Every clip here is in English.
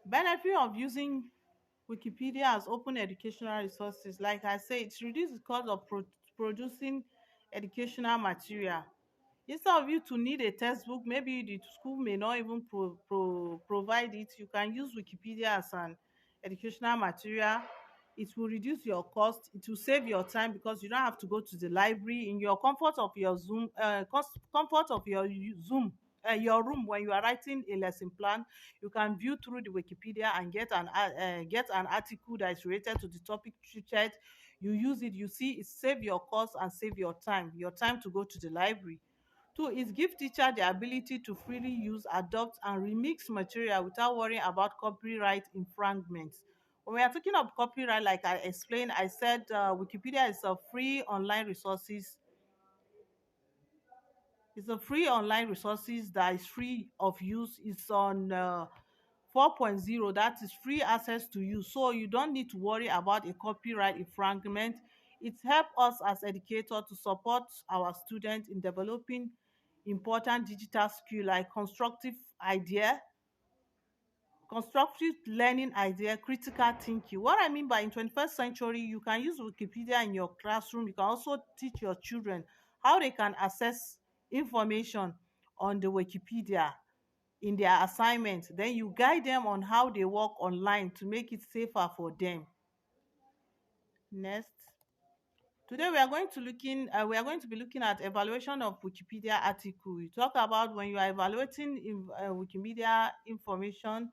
Benefit of using Wikipedia as open educational resources, like I say, it reduces the cost of producing educational material. Instead of you to need a textbook, maybe the school may not even provide it, you can use Wikipedia as an educational material. It will reduce your cost, it will save your time because you don't have to go to the library in your comfort of your comfort of your Zoom, your room. When you are writing a lesson plan, you can view through the Wikipedia and get an article that is related to the topic treated. You use it, you see, it save your cost and save your time to go to the library. Two, it gives teacher the ability to freely use, adopt, and remix material without worrying about copyright infringements. When we are talking of copyright, like I explained, I said Wikipedia is a free online resources. It's a free online resources that is free of use. It's on 4.0, that is free access to use. So you don't need to worry about a copyright infringement. It helps us as educators to support our students in developing important digital skill like constructive learning idea, critical thinking. What I mean by in 21st century, you can use Wikipedia in your classroom. You can also teach your children how they can access information on the Wikipedia in their assignments. Then you guide them on how they work online to make it safer for them. Next. Today we are going to be looking at evaluation of Wikipedia article. We talk about when you are evaluating Wikimedia information,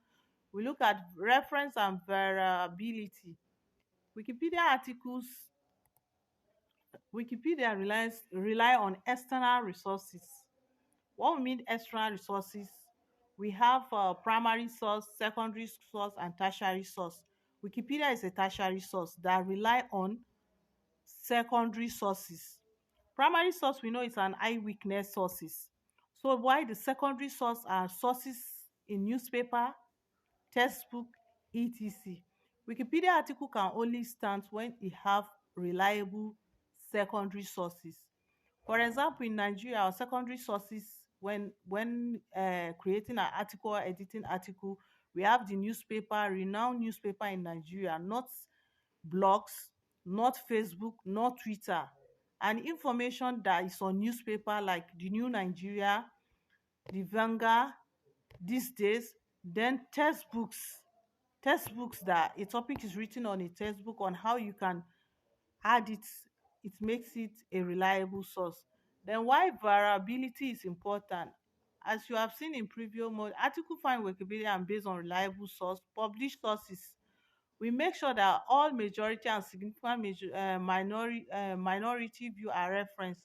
we look at reference and variability. Wikipedia articles, Wikipedia rely on external resources. What we mean external resources, we have primary source, secondary source, and tertiary source. Wikipedia is a tertiary source that rely on secondary sources. Primary source we know is an eyewitness sources. So why the secondary source are sources in newspaper, textbook, etc. Wikipedia article can only stand when e have reliable secondary sources. For example, in Nigeria, our secondary sources when creating an article or editing article, we have the newspaper, renowned newspaper in Nigeria, not blogs, not Facebook, not Twitter. And information that is on newspaper like the New Nigeria, the Vanguard, these days, then textbooks that a topic is written on a textbook on how you can add it, it makes it a reliable source. Then why variability is important, as you have seen in previous mode, article find Wikipedia and based on reliable source, published sources. We make sure that all majority and significant minority view are referenced.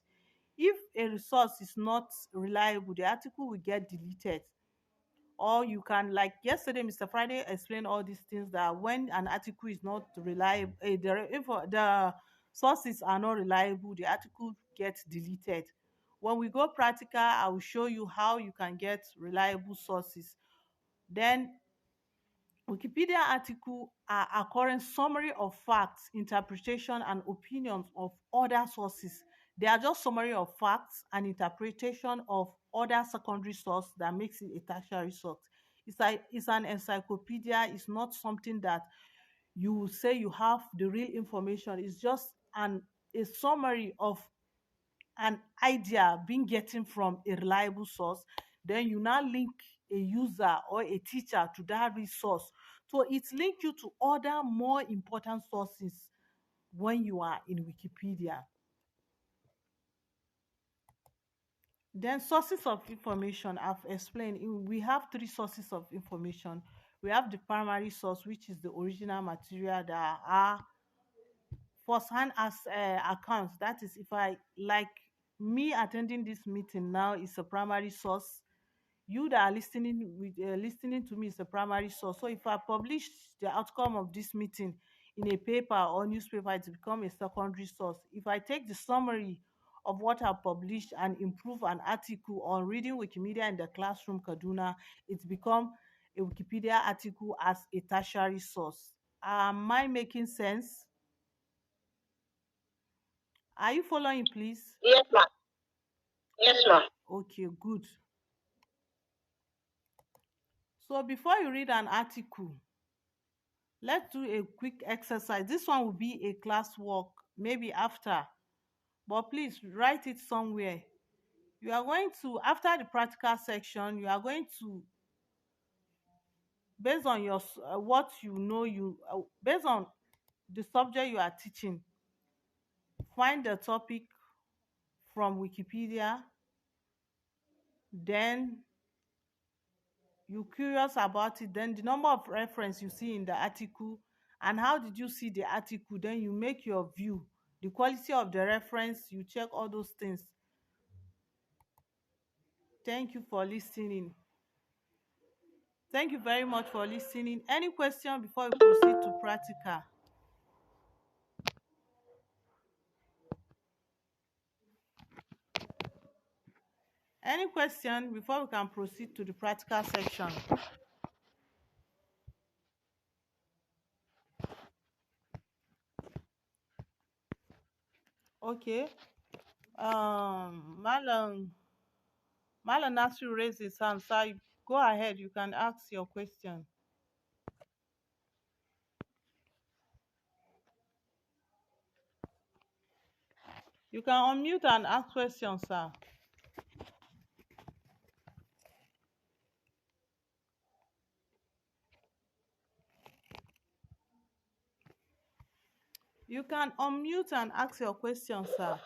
If a resource is not reliable, the article will get deleted. Or you can, like yesterday Mr. Friday explained all these things, that when an article is not reliable, the sources are not reliable, the article gets deleted. When we go practical, I will show you how you can get reliable sources. Then Wikipedia article are a current summary of facts, interpretation, and opinions of other sources. They are just summary of facts and interpretation of other secondary source that makes it a tertiary source. It's an encyclopedia. It's not something that you will say you have the real information. It's just a summary of an idea being getting from a reliable source. Then you now link a user or a teacher to that resource, so it link you to other more important sources when you are in Wikipedia. Then sources of information, I've explained, we have three sources of information. We have the primary source, which is the original material that are first hand as accounts. That is, if I like, me attending this meeting now is a primary source. You that are listening to me is a primary source. So if I publish the outcome of this meeting in a paper or newspaper, it become a secondary source. If I take the summary of what I published and improve an article on reading Wikimedia in the classroom Kaduna, it's become a Wikipedia article as a tertiary source. Am I making sense? Are you following, please? Yes, ma. Yes, ma. Okay, good. So before you read an article, let's do a quick exercise. This one will be a class work, maybe after, but please write it somewhere. You are going to, after the practical section, you are going to, based on your what you know, based on the subject you are teaching, find the topic from Wikipedia, then you curious about it, then the number of reference you see in the article, and how did you see the article, then you make your view, the quality of the reference, you check all those things. Thank you for listening. Thank you very much for listening. Any question before we proceed to practical? Any question before we can proceed to the practical section? Okay. Malam Nasir raised his hand, so go ahead. You can ask your question. You can unmute and ask questions, sir. You can unmute and ask your question, sir.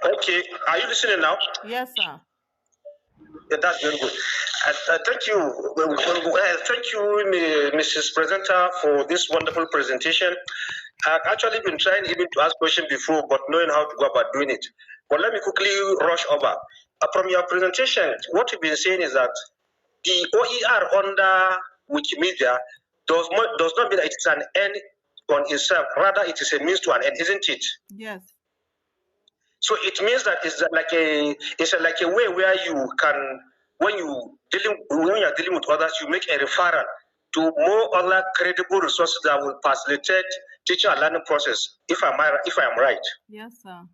Okay, are you listening now? Yes, sir. Yeah, that's very good. Thank you. Thank you, Mrs. Presenter, for this wonderful presentation. I've actually been trying even to ask questions before, but knowing how to go about doing it. But let me quickly rush over. From your presentation, what you've been saying is that the OER under Wikimedia does not mean that it's an end on itself. Rather, it is a means to an end, isn't it? Yes. So it means that it's like a way where you can, when you're dealing with others, you make a referral to more other credible resources that will facilitate teaching and learning process. If I'm right. Yes, sir.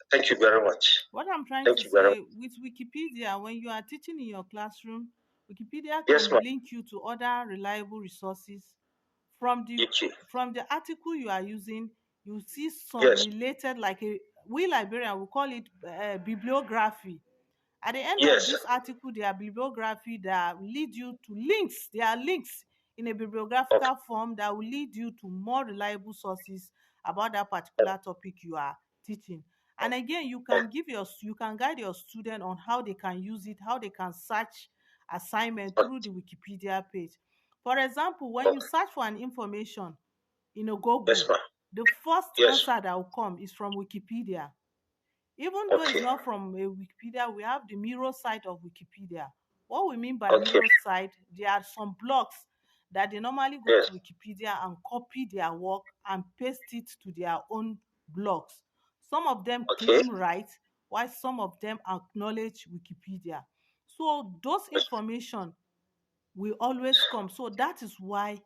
Thank you very much. What I'm trying Thank to you very say much. with Wikipedia, when you are teaching in your classroom, Wikipedia Yes, can ma'am. link you to other reliable resources. From the Okay. from the article you are using, you see some Yes. related, like we librarian will call it bibliography. At the end of Yes. this article, there are bibliography that lead you to links. There are links in a Okay. bibliographical form that will lead you to more reliable sources about that particular topic you are teaching. And again, Okay. you can guide your student on how they can use it, how they can search assignment Okay. through the Wikipedia page. For example, when you Okay. search for an information in a Yes, Google, ma'am. the first Yes. answer that will come is from Wikipedia. Even though it's Okay. not from a Wikipedia, we have the mirror site of Wikipedia. What we mean by Okay. mirror site, there are some blogs that they normally go Yes. to Wikipedia and copy their work and paste it to their own blogs. Some of them Okay. claim rights, while some of them acknowledge Wikipedia. So those Yes. information will always come. So that is why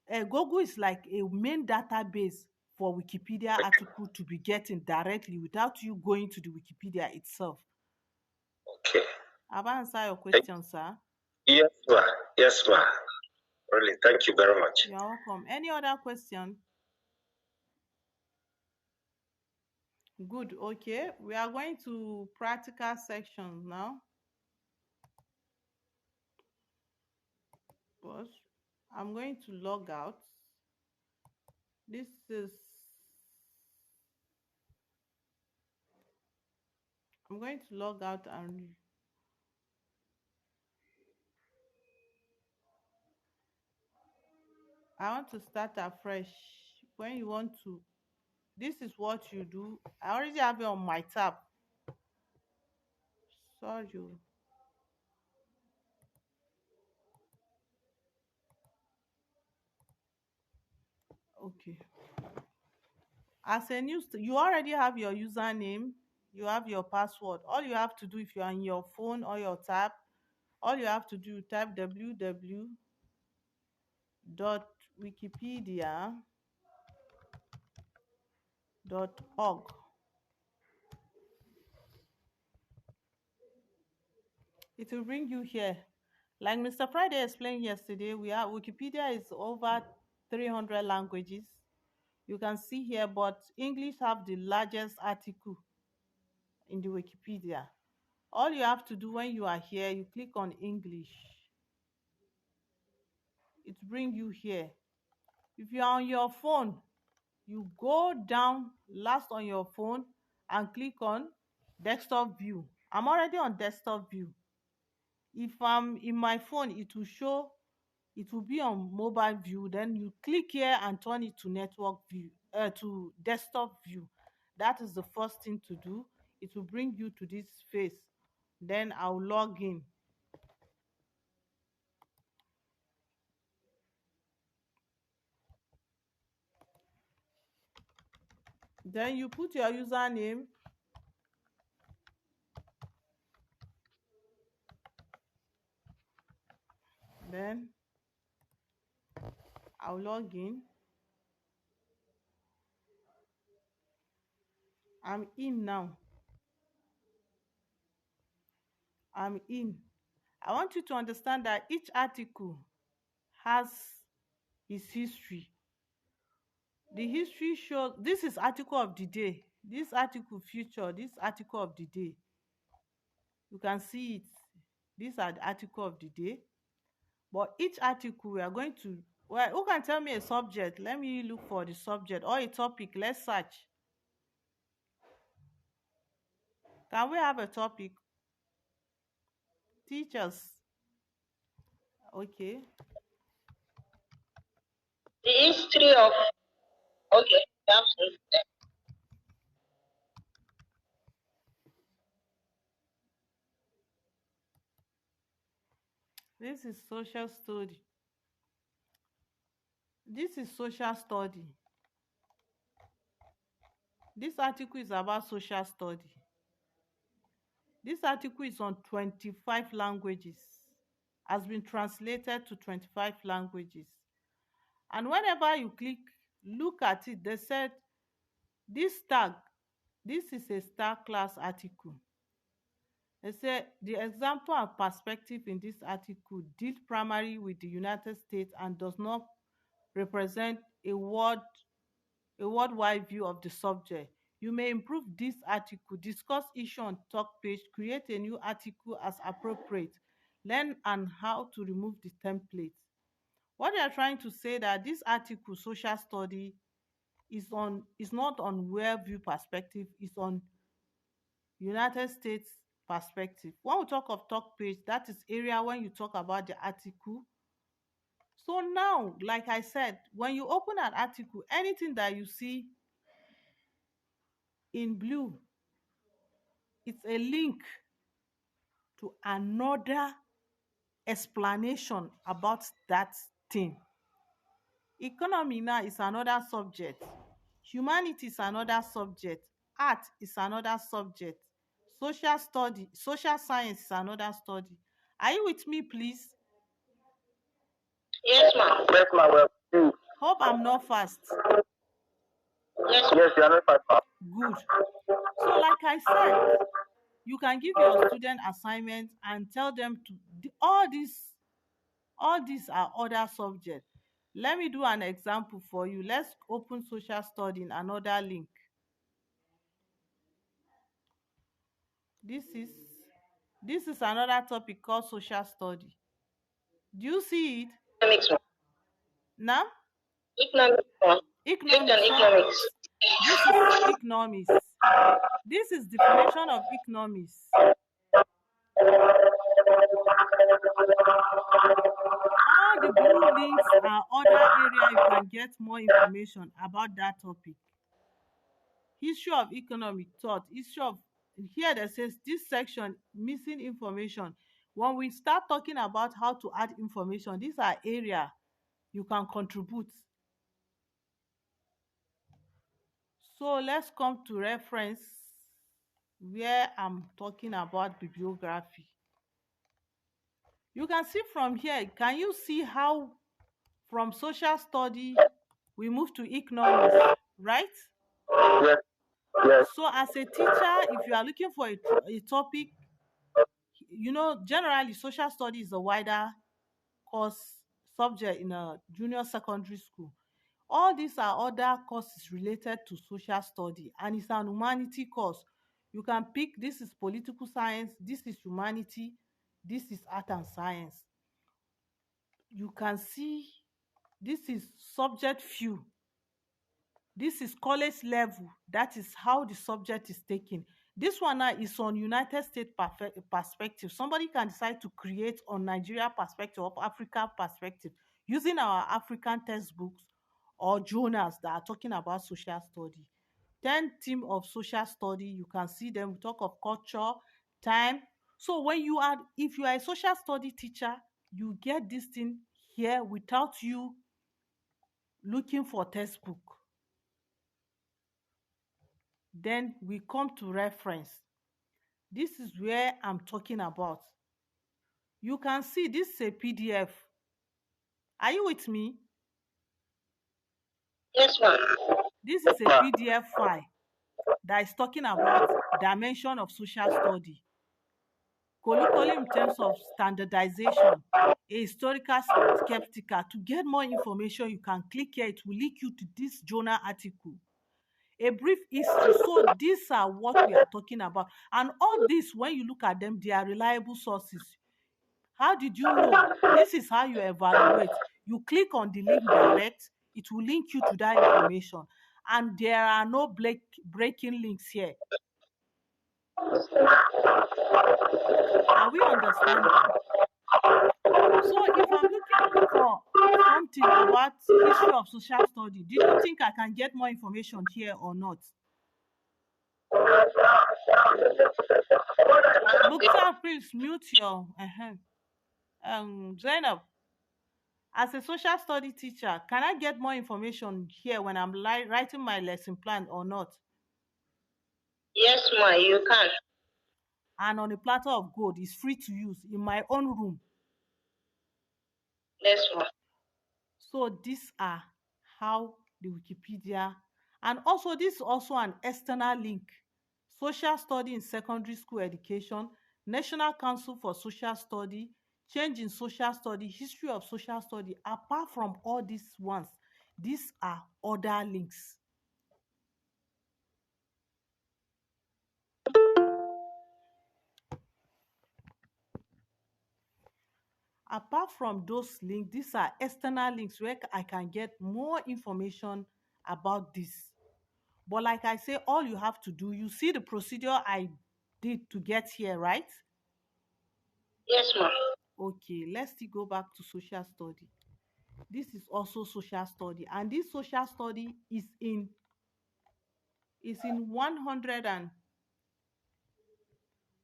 Google is like a main database for Wikipedia article to be getting directly without you going to the Wikipedia itself. Okay. Have I answered your Thank question, sir? Yes, ma'am. Yes, ma'am. Really, thank you very much. You're welcome. Any other question? Good. Okay. We are going to practical sections now. But I'm going to log out. This is I'm going to log out and I want to start afresh. When you want to, this is what you do. I already have it on my tab. Sorry. Okay. As a new, you already have your username, you have your password. All you have to do, if you're on your phone or your tab, all you have to do, type www.wikipedia.org. It will bring you here. Like Mr. Friday explained yesterday, we have Wikipedia is over 300 languages. You can see here, but English have the largest article in the Wikipedia. All you have to do when you are here, you click on English. It bring you here. If you are on your phone, you go down last on your phone and click on desktop view. I'm already on desktop view. If I'm in my phone, it will show, it will be on mobile view. Then you click here and turn it to network view, to desktop view. That is the first thing to do. It will bring you to this face. Then I'll log in. Then you put your username. Then I'll log in. I'm in now. I'm in. I want you to understand that each article has its history. The history shows this is article of the day. This article future, this article of the day. You can see it. These are the article of the day. But each article we are going to, well, who can tell me a subject? Let me look for the subject or a topic. Let's search. Can we have a topic? Teachers. Okay. The history of, okay, absolutely. This is social study. This is social study. This article is about social study. This article is on 25 languages, has been translated to 25 languages. And whenever you click, look at it, they said this tag, this is a star class article. They said the example and perspective in this article deal primarily with the United States and does not represent a worldwide view of the subject. You may improve this article, discuss issue on talk page, create a new article as appropriate, learn and how to remove the template. What they are trying to say that this article, social study, is not on world view perspective, it's on United States perspective. When we talk of talk page, that is area when you talk about the article. So now, like I said, when you open an article, anything that you see in blue, it's a link to another explanation about that thing. Economy now is another subject. Humanity is another subject. Art is another subject. Social study, social science is another study. Are you with me, please? Yes, ma'am. Yes, ma'am. Well, Hope I'm not fast. yes, yes, you are not fast, ma'am. Good. So, like I said, you can give your student assignment and tell them to all these are other subjects. Let me do an example for you. Let's open social study in another link. This is another topic called social study. Do you see it Economics, ma'am. now? Economics, ma'am. Click on Economics. So economics. this is economics. This is definition of economics. All the blue links are other area you can get more information about that topic. History of economic thought, history of, here that says this section missing information. When we start talking about how to add information, these are area you can contribute. So let's come to reference where I'm talking about bibliography. You can see from here, can you see how from social study we move to economics, right? Yes, yes. So as a teacher, if you are looking for a topic, generally social studies is a wider course subject in a junior secondary school. All these are other courses related to social study, and it's an humanity course. You can pick, this is political science, this is humanity, this is art and science. You can see this is subject few, this is college level, that is how the subject is taken. This one now is on United States perspective. Somebody can decide to create on Nigeria perspective or Africa perspective using our African textbooks or journals that are talking about social study. 10 theme of social study, you can see them. We talk of culture, time. So when you are, if you are a social study teacher, you get this thing here without you looking for textbook. Then we come to reference. This is where I'm talking about. You can see this is a PDF. Are you with me? Yes, ma'am. This is a PDF file that is talking about dimension of social study, curriculum in terms of standardization, a historical skeptical. To get more information, you can click here. It will link you to this journal article. A brief history. So these are what we are talking about. And all this, when you look at them, they are reliable sources. How did you know? This is how you evaluate. You click on the link direct, it will link you to that information. And there are no breaking links here. Are we understanding? So if I'm looking for something about history of social study, did you think I can get more information here or not? Mukhtar, please mute your Zainab. As a social study teacher, can I get more information here when I'm writing my lesson plan or not? Yes, ma, you can. And on a platter of gold, is free to use in my own room. Yes, ma. So these are how the Wikipedia, and also this is also an external link. Social study in secondary school education, National Council for Social Study, change in social study, history of social study. Apart from all these ones, these are other links. Apart from those links, these are external links where I can get more information about this. But like I say, all you have to do, you see the procedure I did to get here, right? Yes, ma. Okay, let's still go back to social study. This is also social study, and this social study is in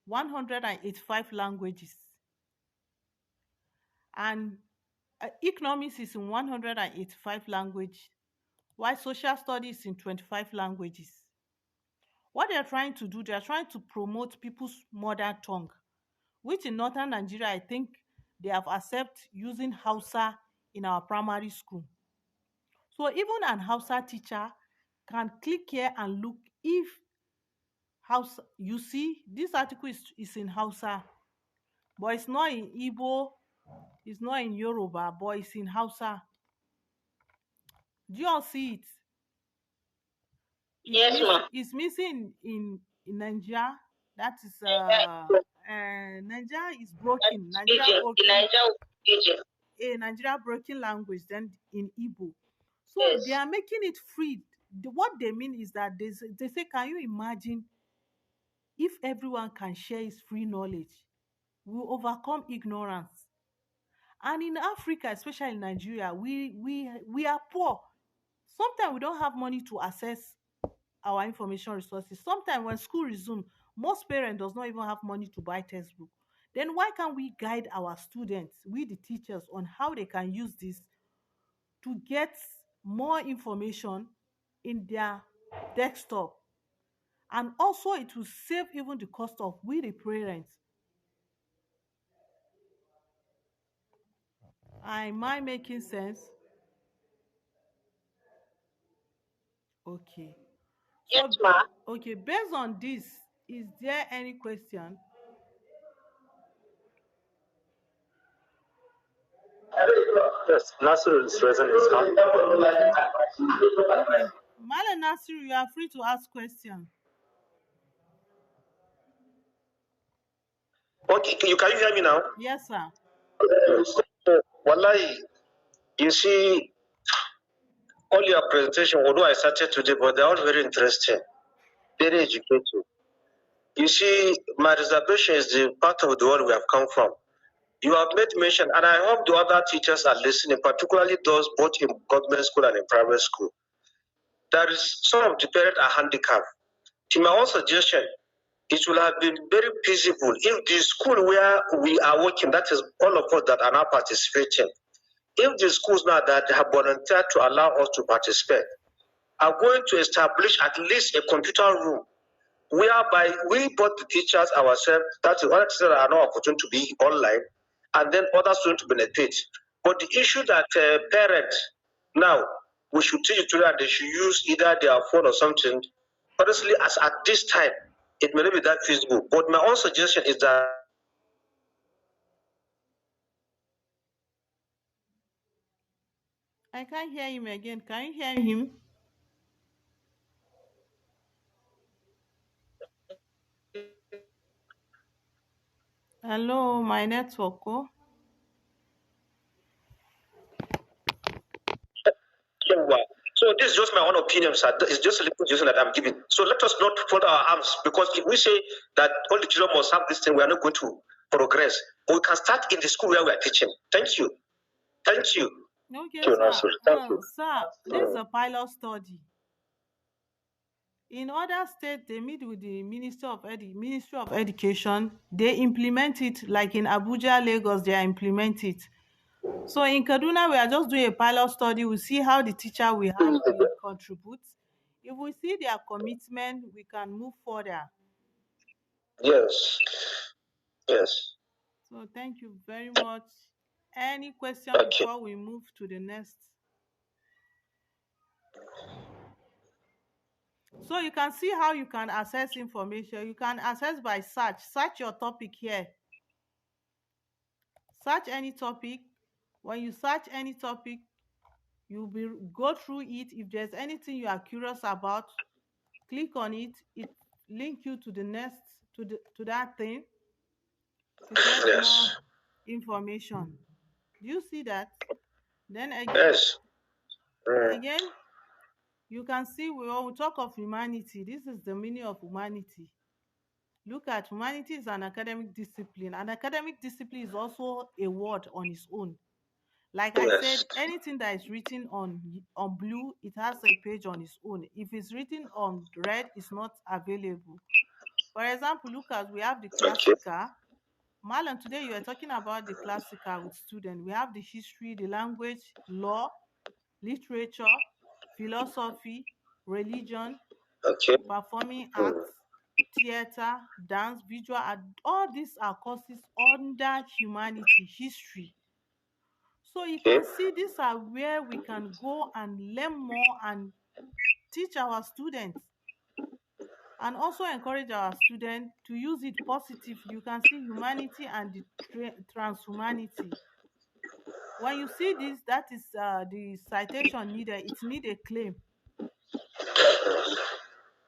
185 languages, and economics is in 185 language, while social studies is in 25 languages. What they're trying to do, they're trying to promote people's mother tongue, which in northern Nigeria, I think they have accept using Hausa in our primary school. So even an Hausa teacher can click here and look if Hausa, you see, this article is in Hausa, but it's not in Igbo, it's not in Yoruba, but it's in Hausa. Do you all see it? It's Yes, missing. ma. It's missing in Nigeria. That is Nigeria is broken. Nigeria Pidgin. In broken Nigeria, pidgin. a Nigeria broken language. Then in Igbo, so they Yes. are making it free. What they mean is that they say, can you imagine if everyone can share his free knowledge? We will overcome ignorance. And in Africa, especially in Nigeria, we are poor. Sometimes we don't have money to access our information resources. Sometimes when school resume, most parents does not even have money to buy textbook. Then why can't we guide our students, we the teachers, on how they can use this to get more information in their desktop? And also it will save even the cost of we the parents. Am I making sense? Okay. Yes, So, ma. okay, based on this, is there any question? Yes, Nasser is present is coming. Okay. Okay. Mala Nasiru, you are free to ask question. Okay, can you hear me now? Yes, sir. So, Wallahi, you see, all your presentation, although I started today, but they're all very interesting, very educative. You see, my reservation is the part of the world we have come from. You have made mention, and I hope the other teachers are listening, particularly those both in government school and in private school. There is some of the parents are handicapped. To my own suggestion, it would have been very feasible if the school where we are working, that is all of us that are now participating, if the schools now that have volunteered to allow us to participate are going to establish at least a computer room whereby we both the teachers ourselves, that is other teachers are not opportunity to be online, and then other students to benefit. But the issue that parents now we should teach the children they should use either their phone or something. Honestly, as at this time, it may not be that feasible. But my own suggestion is that I can't hear him again. Can you hear him? Hello, my network. Oh. so this is just my own opinion, sir. It's just a little suggestion that I'm giving. So let us not fold our arms because if we say that all the children must have this thing, we are not going to progress. But we can start in the school where we are teaching. Thank you. Thank you. Okay, Thank you, sir. Nasir. Thank you. Sir, this is a pilot study. In other states, they meet with the Ministry of Education. They implement it, like in Abuja, Lagos, they implement it. So in Kaduna, we are just doing a pilot study. We see how the teacher we have will contribute. If we see their commitment, we can move further. Yes. Yes. So thank you very much. Any question Okay. before we move to the next? So you can see how you can access information. You can access by search. Search your topic here. Search any topic. When you search any topic, you'll be go through it. If there's anything you are curious about, click on it. It link you to the next to that thing to get more Yes. information. Do you see that? Then again, Yes. Mm. again, you can see when we talk of humanity, this is the meaning of humanity. Look at humanity is an academic discipline. An academic discipline is also a word on its own. Like I Yes. said, anything that is written on blue, it has a page on its own. If it's written on red, it's not available. For example, look at we have the Okay. classical. Marlon, today you are talking about the classical with students. We have the history, the language, law, literature, philosophy, religion, Okay. performing Mm. arts, theater, dance, visual art. All these are courses under humanity, history. So you Okay. can see these are where we can go and learn more and teach our students and also encourage our students to use it positively. You can see humanity and the transhumanity. When you see this, that is the citation needed. It need a claim.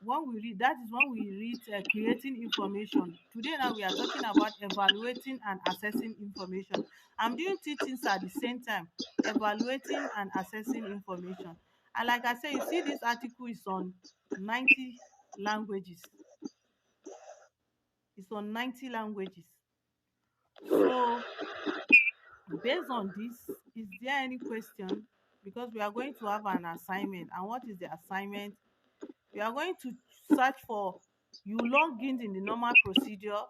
When we read, that is when we read creating information. Today now we are talking about evaluating and assessing information. I'm doing two things at the same time, evaluating and assessing information. And like I said, you see this article is on 90 languages. It's on 90 languages. So based on this, is there any question? Because we are going to have an assignment. And what is the assignment? We are going to search for, you log in the normal procedure,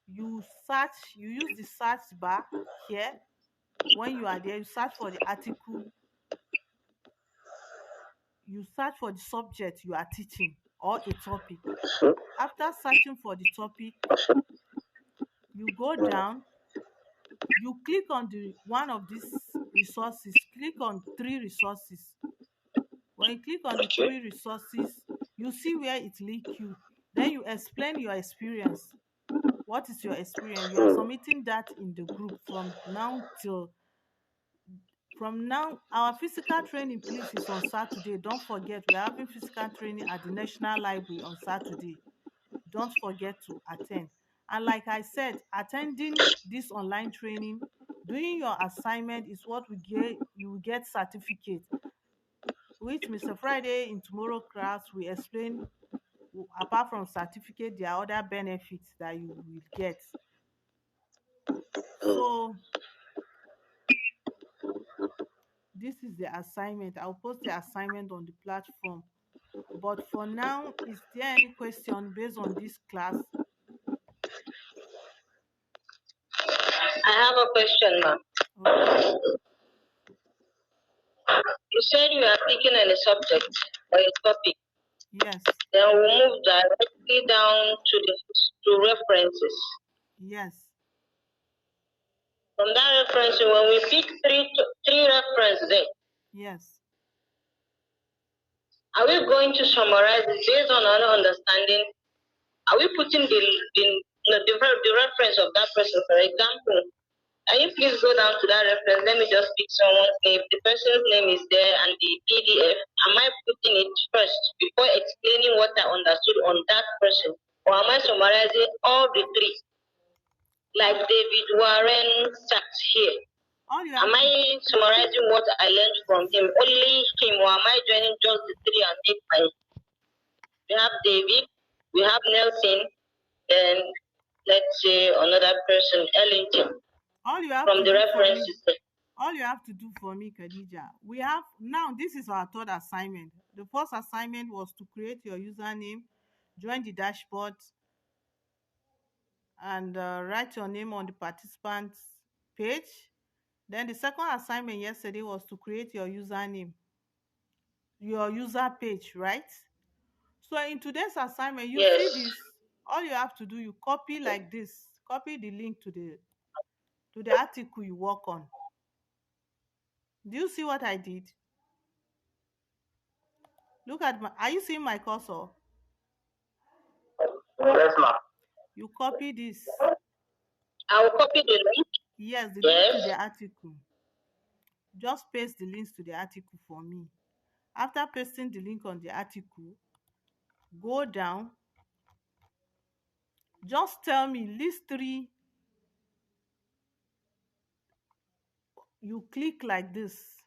you search, you use the search bar here. When you are there, you search for the article, you search for the subject you are teaching or a topic. After searching for the topic, you go down, you click on the one of these resources, click on three resources. When you click on the Okay. three resources, you see where it link you. Then you explain your experience. What is your experience? You are Mm. submitting that in the group from now till From now, our physical training, please, is on Saturday. Don't forget, we're having physical training at the National Library on Saturday. Don't forget to attend. And like I said, attending this online training, doing your assignment is what we get. You will get certificate. With Mr. Friday in tomorrow class, we explain apart from certificate, there are other benefits that you will get. So this is the assignment. I'll post the assignment on the platform. But for now, is there any question based on this class? I have a question, ma'am. Okay. You said you are speaking on a subject or a topic. Yes. Then we'll move directly down to references. Yes. From that reference, when we pick three references, Yes. are we going to summarize it based on our understanding? Are we putting the reference of that person? For example, can you please go down to that reference? Let me just pick someone's name. The person's name is there and the PDF. Am I putting it first before explaining what I understood on that person? Or am I summarizing all the three? Like David Warren sat here. All you Am have to I summarizing what I learned from him? Only him, or am I joining just the three and make my? We have David, we have Nelson, then let's say another person, Ellington, all you have from to the do for me. references. All you have to do for me, Khadija. We have now this is our third assignment. The first assignment was to create your username, join the dashboard, and write your name on the participants page. Then the second assignment yesterday was to create your username, your user page, right? So in today's assignment, you see Yes. this. All you have to do, you copy like this. Copy the link to the article you work on. Do you see what I did? Look at my. Are you seeing my cursor? Yes, ma'am. You copy this. I will copy the link. Yes, the link to the Yes. article. Just paste the links to the article for me. After pasting the link on the article, go down. Just tell me, list three. You click like this,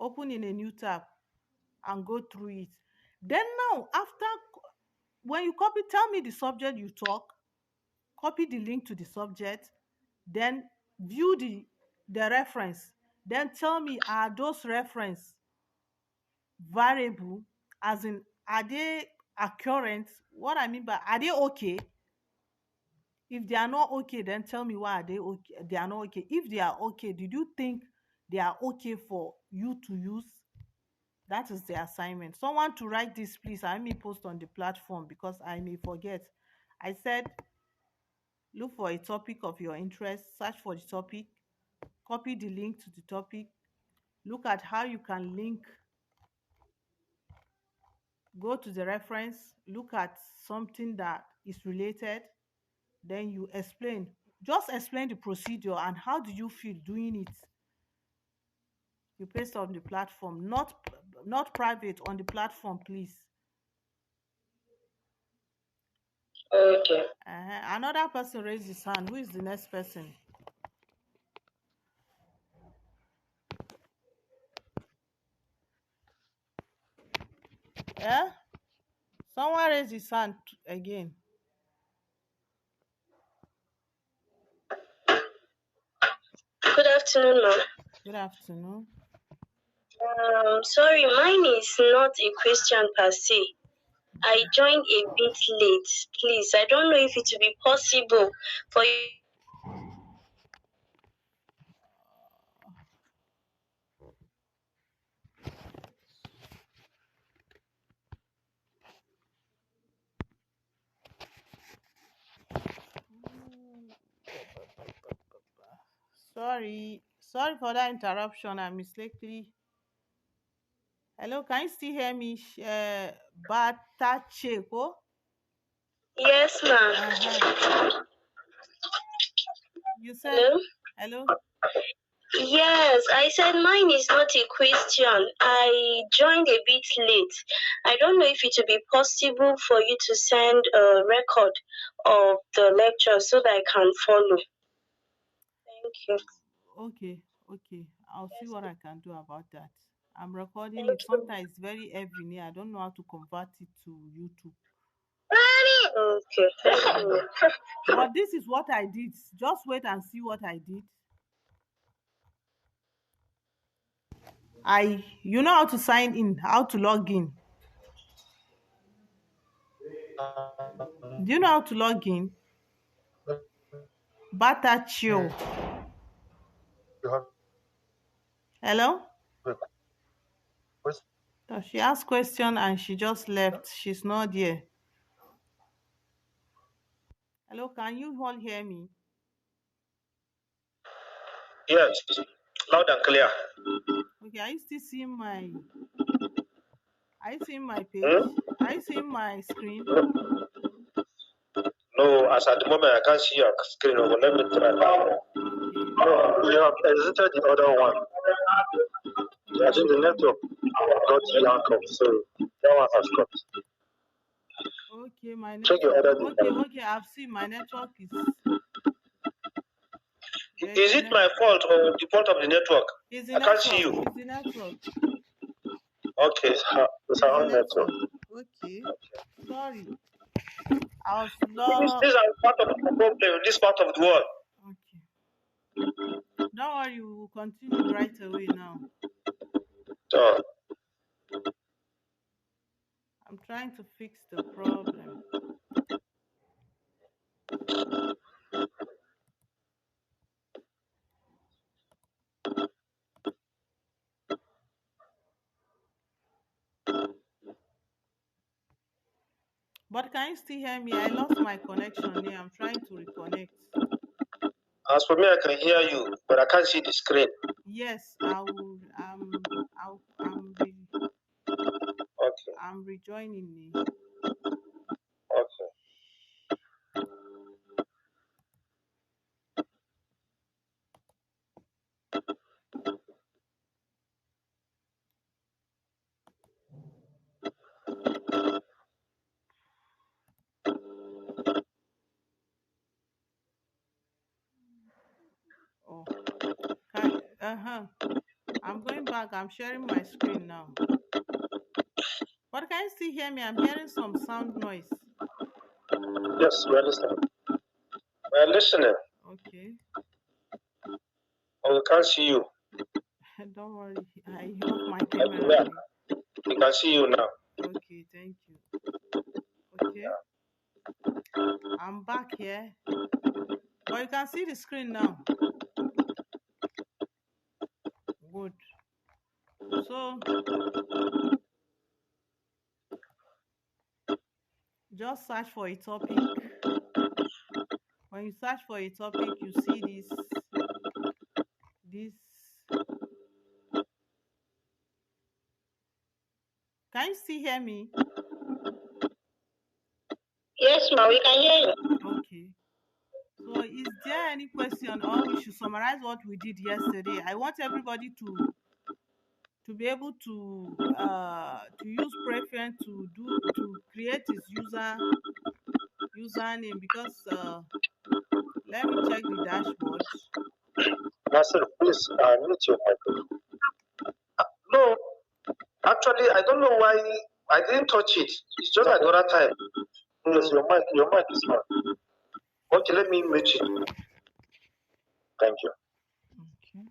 open in a new tab, and go through it. Then now, after when you copy, tell me the subject you talk, copy the link to the subject, then view the reference. Then tell me, are those reference variable, as in are they accurate? What I mean by are they okay? If they are not okay, then tell me why are they okay? They are not okay. If they are okay, did you think they are okay for you to use? That is the assignment. Someone to write this, please. I may post on the platform because I may forget. I said look for a topic of your interest, search for the topic, copy the link to the topic, look at how you can link, go to the reference, look at something that is related, then you explain. Just explain the procedure and how do you feel doing it. You paste on the platform, not private, on the platform, please. Okay. Another person raised his hand. Who is the next person? Yeah? Someone raised his hand again. Good afternoon, ma'am. Good afternoon. Sorry, mine is not a question per se. I joined a bit late. Please, I don't know if it will be possible for you. Sorry for that interruption. I mistakenly. Hello, can you still hear me? Batacheko. Yes, ma'am. Uh-huh. You said Hello? Hello? Yes, I said mine is not a question. I joined a bit late. I don't know if it would be possible for you to send a record of the lecture so that I can follow. Thank you. Okay, okay. I'll see Yes, what I can do about that. I'm recording thank it. you. Sometimes it's very heavy near. I don't know how to convert it to YouTube. Okay, thank Mm. you. But this is what I did. Just wait and see what I did. You know how to sign in, how to log in. Do you know how to log in? Batachio. Hello? So she asked question and she just left. She's not here. Hello, can you all hear me? Yes, loud and clear. Okay, are you still seeing my are you seeing my page? Hmm? Are you seeing my screen? No, as at the moment I can't see your screen. But let me try. Okay. No, you have exited the other one. Okay, I think I'm the coming. network got yanked off, so that one has got. Okay, my Check your network. other Okay, device. okay, I've seen my network there's Is a it net my fault or the fault of the network? it's the I can't see network. you. It's the network. Okay, it's It's our the own network. network. Okay. Sorry. I was These are part of the problem in this part of the world. okay. Don't worry, we will continue right away now. So, I'm trying to fix the problem. But can you still hear me? I lost my connection here. I'm trying to reconnect. as for me, I can hear you, but I can't see the screen. Yes, I will. Okay, I'm rejoining me. okay. Oh, uh-huh. I'm going back. I'm sharing my screen now. But can you still hear me? I'm hearing some sound noise. Yes, we're listening. We're listening. Okay. Oh, we can't see you. Don't worry. I off my camera Yeah, already. we can see you now. Okay, thank you. Okay. I'm back here. But you can see the screen now. Good. So just search for a topic. When you search for a topic, you see this. Can you still hear me? Yes, ma, we can hear you. Okay. So is there any question or we should summarize what we did yesterday? I want everybody to be able to use preference to create his username because let me check the dashboard. Nasir, please mute your microphone. No, actually, I don't know why I didn't touch it. It's just like the other time. Yes, your mic is on. Okay, let me mute it. Thank you. Okay.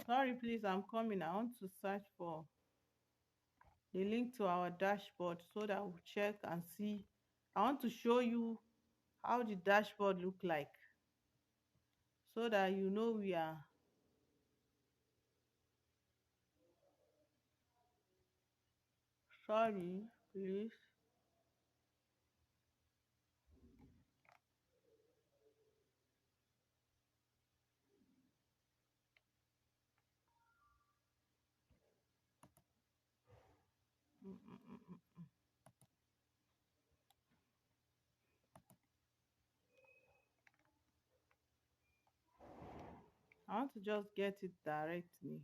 Sorry, please, I'm coming. I want to search for the link to our dashboard so that we'll check and see. I want to show you how the dashboard look like so that you know we are sorry, please. want to just get it directly.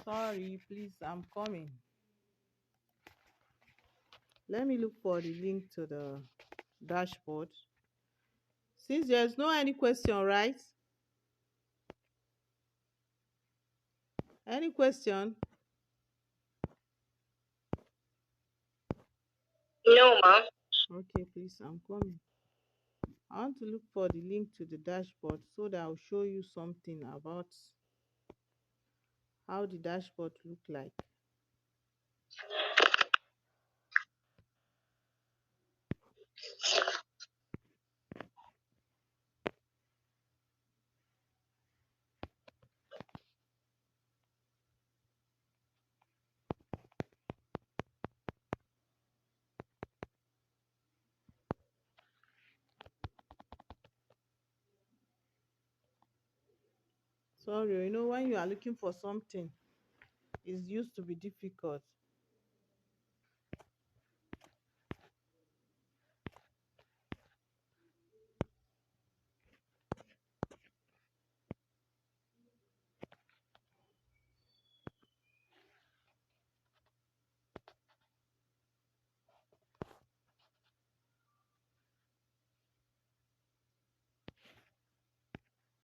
Sorry, please, I'm coming. Let me look for the link to the dashboard. Since there's no any question, right? Any question? No, ma'am. Okay, please, I'm coming. I want to look for the link to the dashboard so that I'll show you something about how the dashboard look like. Sorry, when you are looking for something, it used to be difficult.